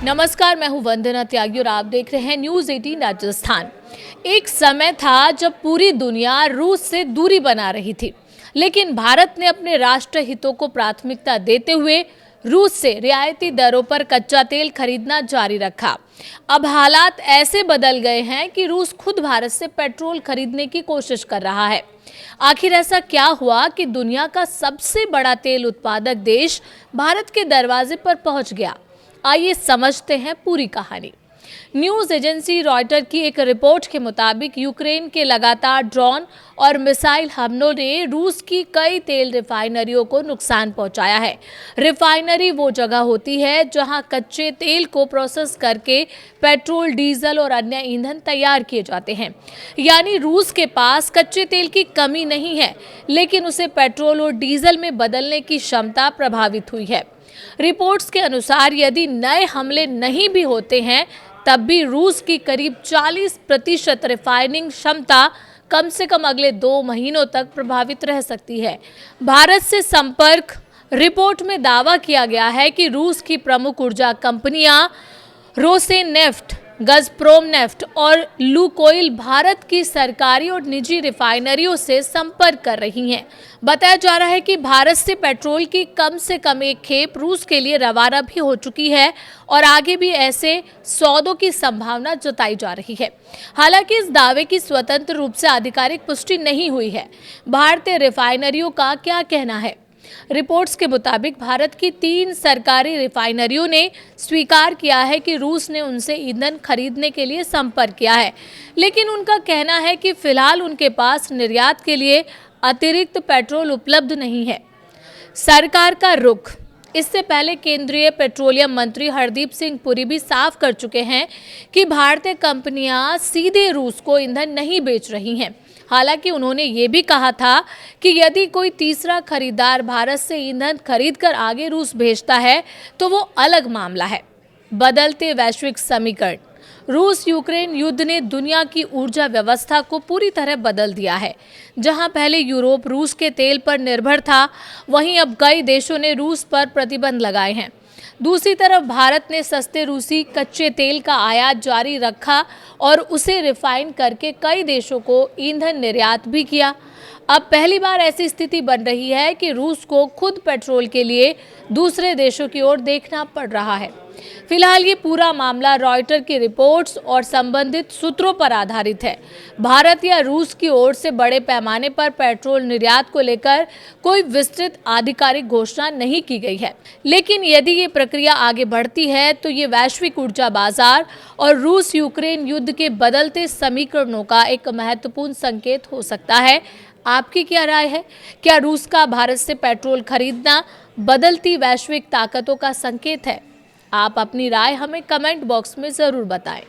नमस्कार, मैं हूं वंदना त्यागी और आप देख रहे हैं न्यूज 18 राजस्थान। एक समय था जब पूरी दुनिया रूस से दूरी बना रही थी, लेकिन भारत ने अपने राष्ट्र हितों को प्राथमिकता देते हुए रूस से रियायती दरों पर कच्चा तेल खरीदना जारी रखा। अब हालात ऐसे बदल गए हैं कि रूस खुद भारत से पेट्रोल खरीदने की कोशिश कर रहा है। आखिर ऐसा क्या हुआ कि दुनिया का सबसे बड़ा तेल उत्पादक देश भारत के दरवाजे पर पहुंच गया? आइए समझते हैं पूरी कहानी। न्यूज एजेंसी रॉयटर की एक रिपोर्ट के मुताबिक यूक्रेन के लगातार ड्रोन और मिसाइल हमलों ने रूस की कई तेल रिफाइनरियों को नुकसान पहुंचाया है। रिफाइनरी वो जगह होती है जहां कच्चे तेल को प्रोसेस करके पेट्रोल, डीजल और अन्य ईंधन तैयार किए जाते हैं। यानी रूस के पास कच्चे तेल की कमी नहीं है, लेकिन उसे पेट्रोल और डीजल में बदलने की क्षमता प्रभावित हुई है। रिपोर्ट्स के अनुसार यदि नए हमले नहीं भी होते हैं, तब भी रूस की करीब 40% रिफाइनिंग क्षमता कम से कम अगले 2 महीनों तक प्रभावित रह सकती है। भारत से संपर्क रिपोर्ट में दावा किया गया है कि रूस की प्रमुख ऊर्जा कंपनियां रोसनेफ्ट, गजप्रोम नेफ्ट और लुकोइल भारत की सरकारी और निजी रिफाइनरियों से संपर्क कर रही हैं। बताया जा रहा है कि भारत से पेट्रोल की कम से कम एक खेप रूस के लिए रवाना भी हो चुकी है और आगे भी ऐसे सौदों की संभावना जताई जा रही है। हालांकि इस दावे की स्वतंत्र रूप से आधिकारिक पुष्टि नहीं हुई है। भारतीय रिफाइनरियों का क्या कहना है? रिपोर्ट्स के मुताबिक भारत की 3 सरकारी रिफाइनरियों ने स्वीकार किया है कि रूस ने उनसे ईंधन खरीदने के लिए संपर्क किया है, लेकिन उनका कहना है कि फिलहाल उनके पास निर्यात के लिए अतिरिक्त पेट्रोल उपलब्ध नहीं है। सरकार का रुख। इससे पहले केंद्रीय पेट्रोलियम मंत्री हरदीप सिंह पुरी भी साफ कर चुके हैं कि भारतीय कंपनियां सीधे रूस को ईंधन नहीं बेच रही हैं। हालांकि उन्होंने ये भी कहा था कि यदि कोई तीसरा खरीदार भारत से ईंधन खरीदकर आगे रूस भेजता है तो वो अलग मामला है। बदलते वैश्विक समीकरण। रूस यूक्रेन युद्ध ने दुनिया की ऊर्जा व्यवस्था को पूरी तरह बदल दिया है। जहां पहले यूरोप रूस के तेल पर निर्भर था, वहीं अब कई देशों ने रूस पर प्रतिबंध लगाए हैं। दूसरी तरफ भारत ने सस्ते रूसी कच्चे तेल का आयात जारी रखा और उसे रिफाइन करके कई देशों को ईंधन निर्यात भी किया। अब पहली बार ऐसी स्थिति बन रही है कि रूस को खुद पेट्रोल के लिए दूसरे देशों की ओर देखना पड़ रहा है। फिलहाल ये पूरा मामला रॉयटर की रिपोर्ट्स और संबंधित सूत्रों पर आधारित है। भारत या रूस की ओर से बड़े पैमाने पर पेट्रोल निर्यात को लेकर कोई विस्तृत आधिकारिक घोषणा नहीं की गई है, लेकिन यदि ये प्रक्रिया आगे बढ़ती है तो ये वैश्विक ऊर्जा बाजार और रूस यूक्रेन युद्ध के बदलते समीकरणों का एक महत्वपूर्ण संकेत हो सकता है। आपकी क्या राय है? क्या रूस का भारत से पेट्रोल खरीदना बदलती वैश्विक ताकतों का संकेत है? आप अपनी राय हमें कमेंट बॉक्स में ज़रूर बताएं।